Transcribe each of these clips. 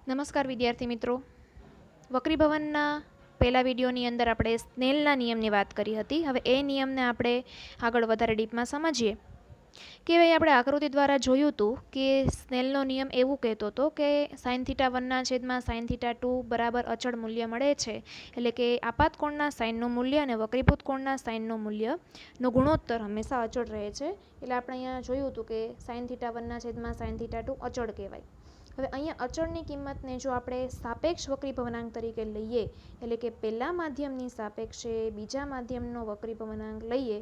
નમસ્કાર વિદ્યાર્થી મિત્રો, વક્રી ભવનના પહેલા વિડીયોની અંદર આપણે સ્નેલના નિયમની વાત કરી હતી. હવે એ નિયમને આપણે આગળ વધારે ડીપમાં સમજીએ કે ભાઈ આપણે આકૃતિ દ્વારા જોયું હતું કે સ્નેલનો નિયમ એવું કહેતો હતો કે સાઇન થીટા 1ના છેદમાં સાઇન થીટા 2 બરાબર અચળ મૂલ્ય મળે છે. એટલે કે આપાત કોણના સાઇનનું મૂલ્ય અને વક્રીભૂત કોણના સાઇનનું મૂલ્યનો ગુણોત્તર હંમેશા અચળ રહે છે. એટલે આપણે અહીંયા જોયું હતું કે સાઇન થીટા 1ના છેદમાં સાઇન થીટા 2 અચળ કહેવાય. હવે અહીંયા અચળની કિંમતને જો આપણે સાપેક્ષ વક્રી ભવનાંક તરીકે લઈએ, એટલે કે પહેલા માધ્યમની સાપેક્ષે બીજા માધ્યમનો વક્રી ભવનાંક લઈએ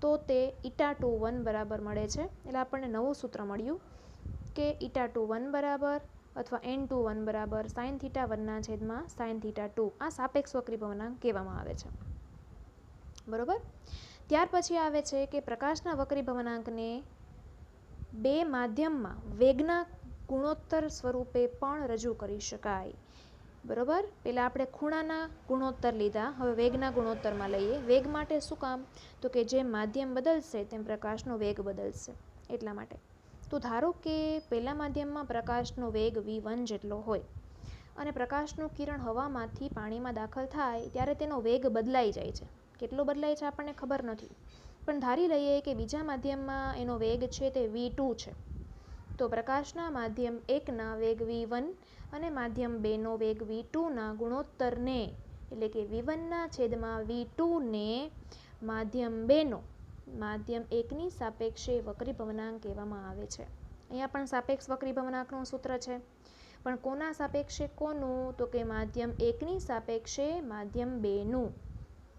તો તે η21 બરાબર મળે છે. એટલે આપણને નવું સૂત્ર મળ્યું કે η21 બરાબર અથવા n21 બરાબર સાઇન થીટા 1ના છેદમાં સાઇન થીટા 2 આ સાપેક્ષ વક્રી ભવનાંક કહેવામાં આવે છે. બરોબર. ત્યાર પછી આવે છે કે પ્રકાશના વક્રી ભવનાંકને બે માધ્યમમાં વેગના ગુણોત્તર સ્વરૂપે પણ રજૂ કરી શકાય. બરોબર. પહેલાં આપણે ખૂણાના ગુણોત્તર લીધા, હવે વેગના ગુણોત્તરમાં લઈએ. વેગ માટે શું કામ? તો કે જેમ માધ્યમ બદલશે તેમ પ્રકાશનો વેગ બદલશે, એટલા માટે. તો ધારો કે પહેલા માધ્યમમાં પ્રકાશનો વેગ v1 જેટલો હોય અને પ્રકાશનું કિરણ હવામાંથી પાણીમાં દાખલ થાય ત્યારે તેનો વેગ બદલાઈ જાય છે. કેટલો બદલાય છે આપણને ખબર નથી, પણ ધારી લઈએ કે બીજા માધ્યમમાં એનો વેગ છે તે v2 છે. તો પ્રકાશના માધ્યમ 1ના વેગ v1 અને માધ્યમ 2નો વેગ v2ના ગુણોત્તરને, એટલે કે v1ના છેદમાં v2ને માધ્યમ 2નો માધ્યમ 1ની સાપેક્ષે વક્રી ભવનાંક કહેવામાં આવે છે. અહીંયા પણ સાપેક્ષ વક્રી ભવનાંકનું સૂત્ર છે, પણ કોના સાપેક્ષે કોનું? તો કે માધ્યમ 1ની સાપેક્ષે માધ્યમ 2નું.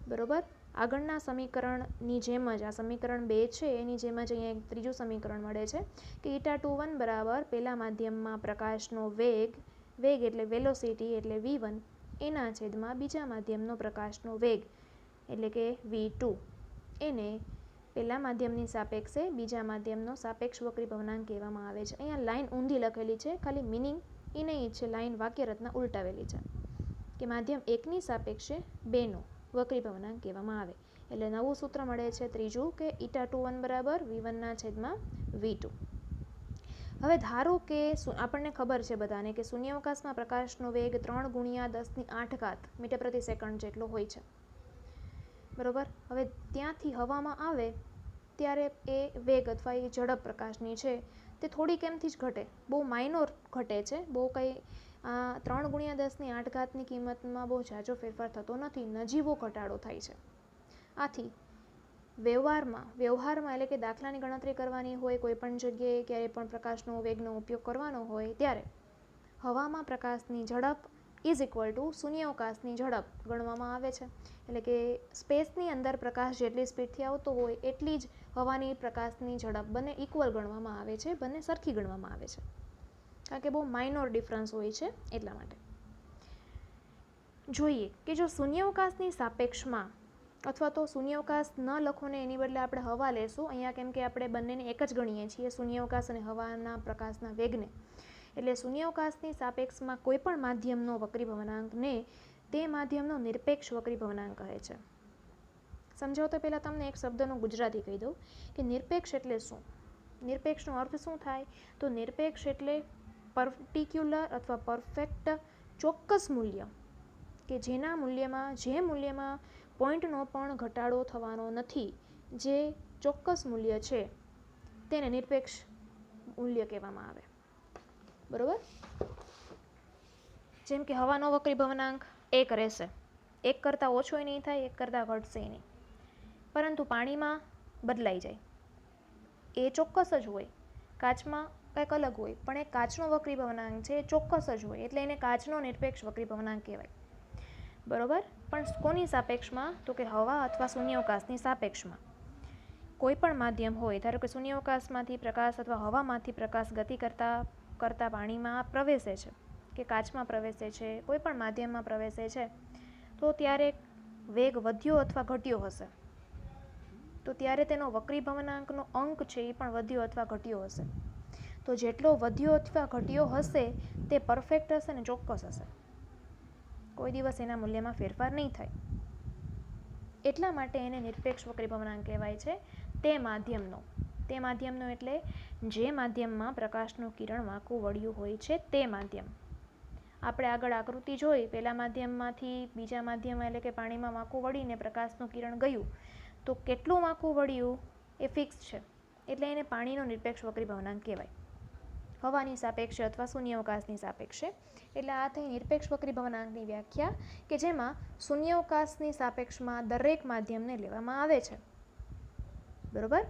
બરોબર. આગળના સમીકરણની જેમ જ આ સમીકરણ 2 છે એની જેમ જ અહીંયા એક ત્રીજું સમીકરણ મળે છે કે η21 બરાબર પહેલા માધ્યમમાં પ્રકાશનો વેગ એટલે વેલોસિટી એટલે v1 એના છેદમાં બીજા માધ્યમનો પ્રકાશનો વેગ એટલે કે v2 એને પહેલા માધ્યમની સાપેક્ષે બીજા માધ્યમનો સાપેક્ષ વક્રી ભવનાંક કહેવામાં આવે છે. અહીંયા લાઈન ઊંધી લખેલી છે, ખાલી મિનિંગ એ નહીં છે, લાઈન વાક્ય રચના ઉલટાવેલી છે કે માધ્યમ 1ની સાપેક્ષે 2નો વક્રી ભવનાંક કહેવામાં આવે. એટલે નવું સૂત્ર મળે છે ત્રીજું કે η21 બરાબર v1ના છેદમાં v2. હવે ધારો કે આપણને ખબર છે બધાને કે શૂન્યાવકાશમાં પ્રકાશનો વેગ 3 × 10⁸ મીટર પ્રતિ સેકન્ડ જેટલો હોય છે. બરોબર. હવે ત્યાંથી હવામાં આવે ત્યારે એ વેગ અથવા એ ઝડપ પ્રકાશની છે તે થોડી કેમથી જ ઘટે, બહુ માઇનોર ઘટે છે. બહુ કંઈ 3 × 10⁸ની કિંમતમાં બહુ ઝાઝો ફેરફાર થતો નથી, નજીવો ઘટાડો થાય છે. આથી વ્યવહારમાં એટલે કે દાખલાની ગણતરી કરવાની હોય, કોઈ પણ જગ્યાએ ક્યારેય પણ પ્રકાશનો વેગનો ઉપયોગ કરવાનો હોય ત્યારે હવામાં પ્રકાશની ઝડપ ઇઝ ઇક્વલ ટુ શૂન્યાવકાશની ઝડપ ગણવામાં આવે છે. એટલે કે સ્પેસની અંદર પ્રકાશ જેટલી સ્પીડથી આવતો હોય એટલી જ હવાની પ્રકાશની ઝડપ બંને ઇક્વલ ગણવામાં આવે છે, બંને સરખી ગણવામાં આવે છે, કારણ કે બહુ માઇનોર ડિફરન્સ હોય છે એટલા માટે. જોઈએ કે જો શૂન્યાવકાશની સાપેક્ષમાં અથવા તો શૂન્યાવકાશ ન લખો ને એની બદલે આપણે હવા લેશું અહીંયા, કેમ કે આપણે બંનેને એક જ ગણીએ છીએ, શૂન્યાવકાશ અને હવાના પ્રકાશના વેગને. એટલે શૂન્યાવકાશની સાપેક્ષમાં કોઈ પણ માધ્યમનો વક્રી ભવનાંકને તે માધ્યમનો નિરપેક્ષ વક્રી ભવનાંક કહે છે. સમજાવતો પહેલાં તમને એક શબ્દનો ગુજરાતી કહી દઉં કે નિરપેક્ષ એટલે શું. નિરપેક્ષનો અર્થ શું થાય? તો નિરપેક્ષ એટલે પર્ટિક્યુલર અથવા પરફેક્ટ ચોક્કસ મૂલ્ય કે જે મૂલ્યમાં પોઈન્ટનો પણ ઘટાડો થવાનો નથી. જે ચોક્કસ મૂલ્ય છે તેને નિરપેક્ષ મૂલ્ય કહેવામાં આવે. બરોબર. જેમ કે હવાનો વક્રી ભવનાંક 1 રહેશે, 1 કરતાં ઓછોય નહીં થાય, 1 કરતાં ઘટશે નહીં, પરંતુ પાણીમાં બદલાઈ જાય. એ ચોક્કસ જ હોય. કાચમાં કંઈક અલગ હોય, પણ એ કાચનો વક્રી ભવનાંક છે, એ ચોક્કસ જ હોય, એટલે એને કાચનો નિરપેક્ષ વક્રી ભવનાંક કહેવાય. બરોબર. પણ કોની સાપેક્ષમાં? તો કે હવા અથવા શૂન્યાવકાશની સાપેક્ષમાં. કોઈ પણ માધ્યમ હોય, ધારો કે શૂન્યાવકાશમાંથી પ્રકાશ અથવા હવામાંથી પ્રકાશ ગતિ કરતા પાણીમાં પ્રવેશે છે કે કાચમાં પ્રવેશે છે, કોઈ પણ માધ્યમમાં પ્રવેશે છે, તો ત્યારે વેગ વધ્યો અથવા ઘટ્યો હશે, તો ત્યારે તેનો વક્રી ભવનાંકનો અંક છે એ પણ વધ્યો અથવા ઘટ્યો હશે. તો જેટલો વધ્યો અથવા ઘટ્યો હશે તે પરફેક્ટ હશે ને ચોક્કસ હશે, કોઈ દિવસ એના મૂલ્યમાં ફેરફાર નહીં થાય. એટલા માટે એને નિરપેક્ષ વક્રી ભવનાંક કહેવાય છે. તે માધ્યમનો એટલે જે માધ્યમમાં પ્રકાશનું કિરણ વાંકું વળ્યું હોય છે તે માધ્યમ. આપણે આગળ આકૃતિ જોઈ, પહેલા માધ્યમમાંથી બીજા માધ્યમમાં એટલે કે પાણીમાં વાંકું વળીને પ્રકાશનું કિરણ ગયું, તો કેટલું વાંકું વળ્યું એ ફિક્સ છે, એટલે એને પાણીનો નિરપેક્ષ વક્રીભવનાંક કહેવાય. હવાની સાપેક્ષે અથવા શૂન્યાવકાશની સાપેક્ષે. એટલે આ થઈ નિરપેક્ષ વક્રીભવનાંકની વ્યાખ્યા, કે જેમાં શૂન્યાવકાશની સાપેક્ષમાં દરેક માધ્યમને લેવામાં આવે છે. બરોબર.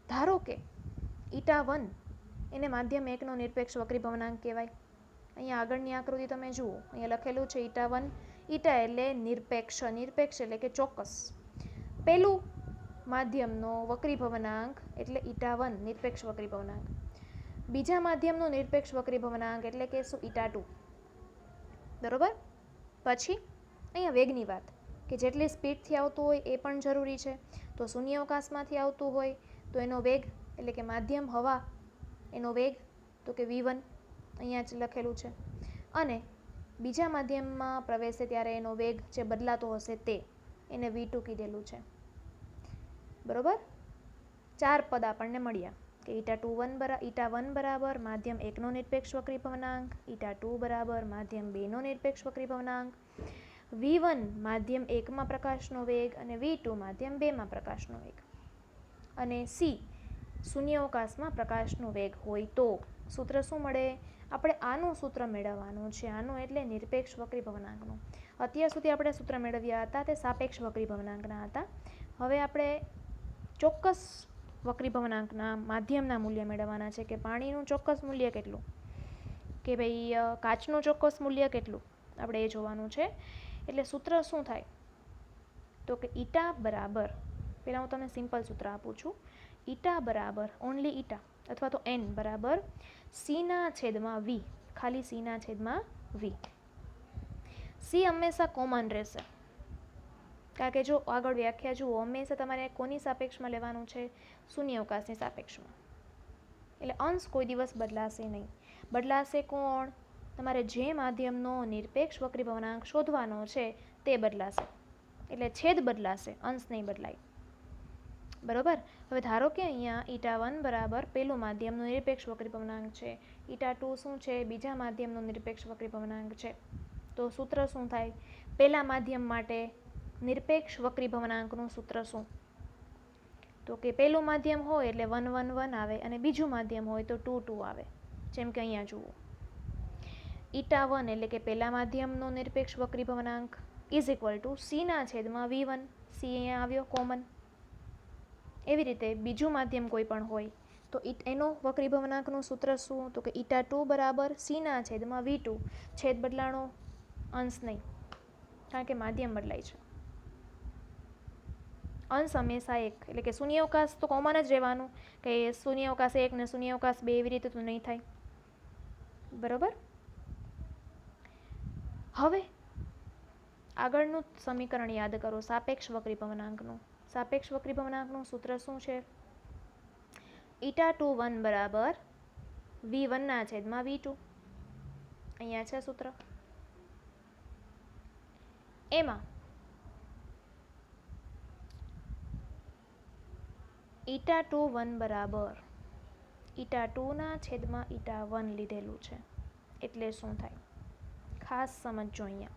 ધારો કે η1 એને માધ્યમ 1નો નિરપેક્ષ વક્રીભવનાંક કહેવાય. અહીંયા આગળની આકૃતિ તમે જુઓ, અહીંયા લખેલું છે η1. η એટલે નિરપેક્ષ, નિરપેક્ષ એટલે કે ચોક્કસ. પેલું માધ્યમનો વક્રીભવનાંક એટલે η1 નિરપેક્ષ વક્રીભવનાંક. બીજા માધ્યમનો નિરપેક્ષ વક્રીભવનાંક એટલે કે શું? η2. બરોબર. પછી અહીંયા વેગની વાત, કે જેટલી સ્પીડથી આવતું હોય એ પણ જરૂરી છે. તો શૂન્યાવકાશમાંથી આવતું હોય તો એનો વેગ એટલે કે માધ્યમ હવા, એનો વેગ તો કે v1 અહીંયા જ લખેલું છે. અને બીજા માધ્યમમાં પ્રવેશે ત્યારે એનો વેગ જે બદલાતો હશે તે, એને v2 કીધેલું છે. બરોબર. 4 પદ આપણને મળ્યા, કે η1 બરાબર માધ્યમ 1નો નિરપેક્ષ વક્રીભવનાંક, η2 બરાબર માધ્યમ 2નો નિરપેક્ષ વક્રીભવનાંક, v1 માધ્યમ 1માં પ્રકાશનો વેગ અને v2 માધ્યમ 2માં પ્રકાશનો વેગ, અને c શૂન્યાવકાશમાં પ્રકાશનો વેગ હોય તો સૂત્ર શું મળે? આપણે આનું સૂત્ર મેળવવાનું છે. આનું એટલે નિરપેક્ષ વક્રીભવનાંકનું. અત્યાર સુધી આપણે સૂત્ર મેળવ્યા હતા તે સાપેક્ષ વક્રીભવનાંકના હતા. હવે આપણે ચોક્કસ વક્રીભવનાંકના માધ્યમના મૂલ્ય મેળવવાના છે, કે પાણીનું ચોક્કસ મૂલ્ય કેટલું, કે ભાઈ કાચનું ચોક્કસ મૂલ્ય કેટલું, આપણે એ જોવાનું છે. એટલે સૂત્ર શું થાય? તો કે η બરાબર, પહેલાં હું તમને સિમ્પલ સૂત્ર આપું છું. η બરાબર ઓનલી η અથવા તો n બરાબર c/v, ખાલી c/v. c હંમેશા કોમન રહેશે, કારણ કે જો આગળ વ્યાખ્યા જુઓ, હંમેશા તમારે કોની સાપેક્ષમાં લેવાનું છે? શૂન્યાવકાશની સાપેક્ષમાં. એટલે અંશ કોઈ દિવસ બદલાશે નહીં. બદલાશે કોણ? તમારે જે માધ્યમનો નિરપેક્ષ વક્રીભવનાંક શોધવાનો છે તે બદલાશે. એટલે છેદ બદલાશે, અંશ નહીં બદલાય. બરોબર. હવે ધારો કે અહીંયા η1 બરાબર પેલું માધ્યમનો નિરપેક્ષ વક્રીભવનાંક છે, η2 શું છે? બીજા માધ્યમનો નિરપેક્ષ વક્રીભવનાંક છે. તો સૂત્ર શું થાય? પહેલા માધ્યમ માટે નિરપેક્ષ વક્રીભવનાંકનું સૂત્ર શું? તો કે પહેલું માધ્યમ હોય એટલે 1 1 1 આવે, અને બીજું માધ્યમ હોય તો 2 2 આવે. જેમ કે અહીંયા જુઓ, η1 એટલે કે પહેલા માધ્યમનો નિરપેક્ષ વક્રીભવનાંક is equal to c/v1. c અહીંયા આવ્યો કોમન. એવી રીતે બીજું માધ્યમ કોઈ પણ હોય તો એનો વક્રીભવનાંકનું સૂત્ર શું? તો કે η2 બરાબર c/v2. છેદ બદલાણો, અંશ નહીં, કારણ કે માધ્યમ બદલાય છે. અંશ હંમેશા 1, એટલે કે શૂન્યાવકાશ તો કોમન જ રહેવાનું, કે શૂન્યાવકાશ 1 ને શૂન્યાવકાશ 2 એવી રીતે તો નહીં થાય. બરોબર. હવે આગળનું સમીકરણ યાદ કરો, સાપેક્ષ વક્રીભવનાંકનું. સાપેક્ષ વક્રીભવનાંકનું સૂત્ર શું છે? η21 બરાબર v1/v2. અહીંયા છે સૂત્ર. એમાં η21 બરાબર η2/η1 લીધેલું છે. એટલે શું થાય? ખાસ સમજો. અહીંયા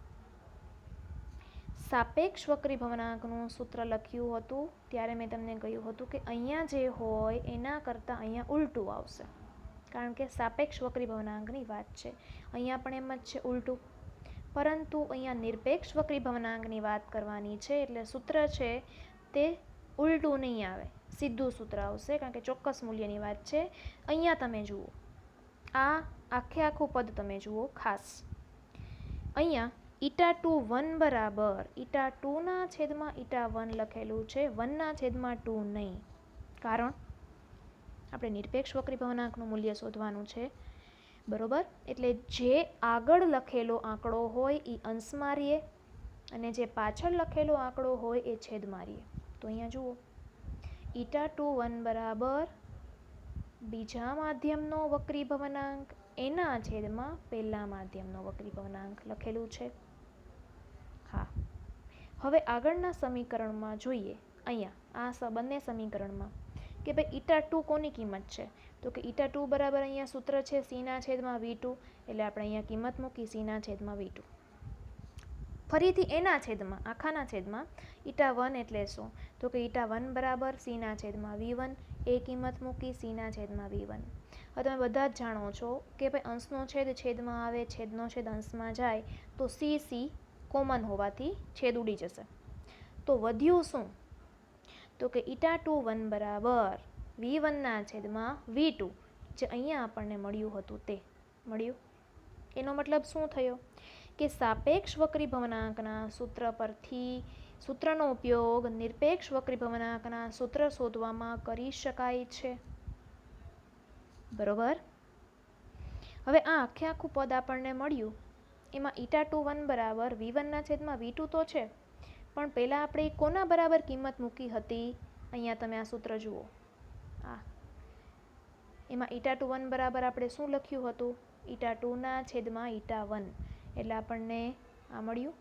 સાપેક્ષ વક્રીભવનાંકનું સૂત્ર લખ્યું હતું ત્યારે મેં તમને કહ્યું હતું કે અહીંયા જે હોય એના કરતાં અહીંયા ઉલટું આવશે, કારણ કે સાપેક્ષ વક્રીભવનાંકની વાત છે. અહીંયા પણ એમ જ છે ઉલટું, પરંતુ અહીંયા નિરપેક્ષ વક્રીભવનાંકની વાત કરવાની છે, એટલે સૂત્ર છે તે ઉલટું નહીં આવે, સીધું સૂત્ર આવશે, કારણ કે ચોક્કસ મૂલ્યની વાત છે. અહીંયા તમે જુઓ, આ આખું પદ તમે જુઓ ખાસ. અહીંયા η21 બરાબર η2/η1 લખેલું છે, 1/2 નહીં. કારણ આપણે નિરપેક્ષ વક્રીભવનાંકનું મૂલ્ય શોધવાનું છે. બરોબર. એટલે જે આગળ લખેલો આંકડો હોય એ અંશ મારીએ, અને જે પાછળ લખેલો આંકડો હોય એ છેદ મારીએ. તો અહીંયા જુઓ, η21 બરાબર બીજા માધ્યમનો વક્રીભવનાંક એના છેદમાં પહેલા માધ્યમનો વક્રીભવનાંક લખેલું છે. હા. હવે આગળના સમીકરણમાં જોઈએ, અહીંયા આ બંને સમીકરણમાં કે ભાઈ ઈટા 2 કોની કિંમત છે, તો કે ઈટા 2 બરાબર અહીંયા સૂત્ર છે C/V2, એટલે આપણે અહીંયા કિંમત મૂકી C/V2. ફરીથી એના છેદમાં, આખાના છેદમાં ઈટા 1 એટલે શું, તો કે ઈટા 1 બરાબર C/V1, એ કિંમત મૂકી C/V1. હવે તમે બધા જ જાણો છો કે ભાઈ અંશનો છેદ છેદમાં આવે, છેદનો છેદ અંશમાં જાય તો C કોમન હોવાથી છેદ ઉડી જશે. તો વધ્યું શું, તો કે ઈટા 2 બરાબર V1/V2, જે અહીંયા આપણને મળ્યું હતું તે મળ્યું. એનો મતલબ શું થયો કે સાપેક્ષ વક્રીભવનાંકના સૂત્ર પરથી સૂત્રનો ઉપયોગ નિરપેક્ષ વક્રીભવનાંકના સૂત્ર શોધવામાં કરી શકાય છે. બરોબર. હવે આ આખું પદ આપણને મળ્યું, એમાં ઈટા 2 બરાબર V1/V2 તો છે, પણ પહેલાં આપણે કોના બરાબર કિંમત મૂકી હતી, અહીંયા તમે આ સૂત્ર જુઓ, એમાં ઈટા 2 બરાબર આપણે શું લખ્યું હતું, ઈટા 2/ઈટા 1, એટલે આપણને આ મળ્યું.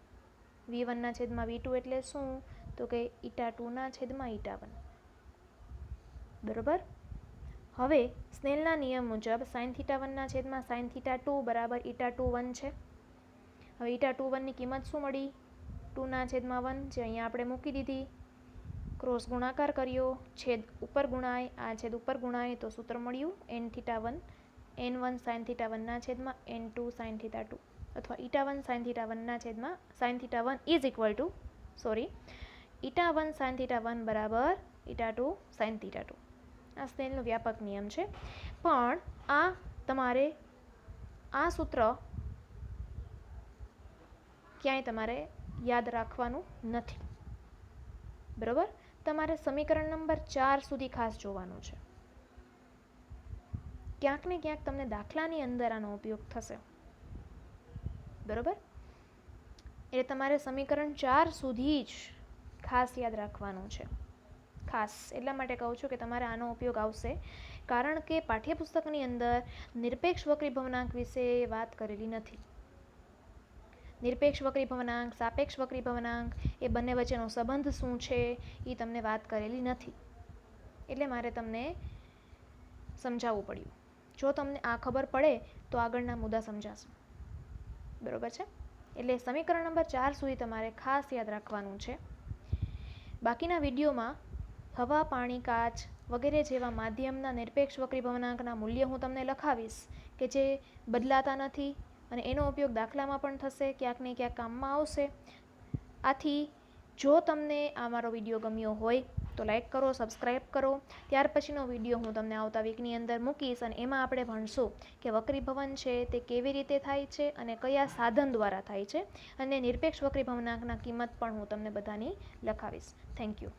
V1/V2 એટલે શું, તો કે ઈટા 2/ઈટા 1. બરોબર. હવે સ્નેલના નિયમ મુજબ sin1/sin2 બરાબર ઈટા 2 છે. હવે ઈટા 2 ની કિંમત શું મળી, 2/1, જે અહીંયા આપણે મૂકી દીધી, ક્રોસ ગુણાકાર કર્યો, છેદ ઉપર ગુણાય, આ છેદ ઉપર ગુણાય તો સૂત્ર મળ્યું n1 sin1/n2 sin2, અથવા eta 1 sin1 is equal to eta 1 sin1 બરાબર ઈટા 2 sin2. આ સ્નેલનો વ્યાપક નિયમ છે, પણ આ તમારે આ સૂત્ર ક્યાંય તમારે યાદ રાખવાનું નથી. બરોબર. તમારે સમીકરણ નંબર 4 સુધી ખાસ જોવાનું છે. ક્યાંક ને ક્યાંક તમને દાખલાની અંદર આનો ઉપયોગ થશે. બરોબર. એટલે તમારે સમીકરણ 4 સુધી જ ખાસ યાદ રાખવાનું છે. ખાસ એટલા માટે કહું છું કે તમારે આનો ઉપયોગ આવશે, કારણ કે પાઠ્યપુસ્તકની અંદર નિરપેક્ષ વક્રીભવનાંક વિશે વાત કરેલી નથી. નિરપેક્ષ વક્રીભવનાંક, સાપેક્ષ વક્રીભવનાંક, એ બંને વચ્ચેનો સંબંધ શું છે એ તમને વાત કરેલી નથી. એટલે મારે તમને સમજાવવું પડ્યું. જો તમને આ ખબર પડે તો આગળના મુદ્દા સમજાશે. બરોબર છે. એટલે સમીકરણ નંબર 4 સુધી તમારે ખાસ યાદ રાખવાનું છે. બાકીના વિડીયોમાં હવા, પાણી, કાચ વગેરે જેવા માધ્યમના નિરપેક્ષ વક્રીભવનાંકના મૂલ્ય હું તમને લખાવીશ કે જે બદલાતા નથી, અને એનો ઉપયોગ દાખલામાં પણ થશે, ક્યાંક ને ક્યાંક કામમાં આવશે. આથી જો તમને આ મારો વિડીયો ગમ્યો હોય તો લાઈક કરો, સબસ્ક્રાઈબ કરો. ત્યાર પછીનો વિડીયો હું તમને આવતા વીકની અંદર મૂકીશ, અને એમાં આપણે ભણશું કે વક્રીભવન છે તે કેવી રીતે થાય છે અને કયા સાધન દ્વારા થાય છે, અને નિરપેક્ષ વક્રીભવનાંકના કિંમત પણ હું તમને બધાની લખાવીશ. Thank you.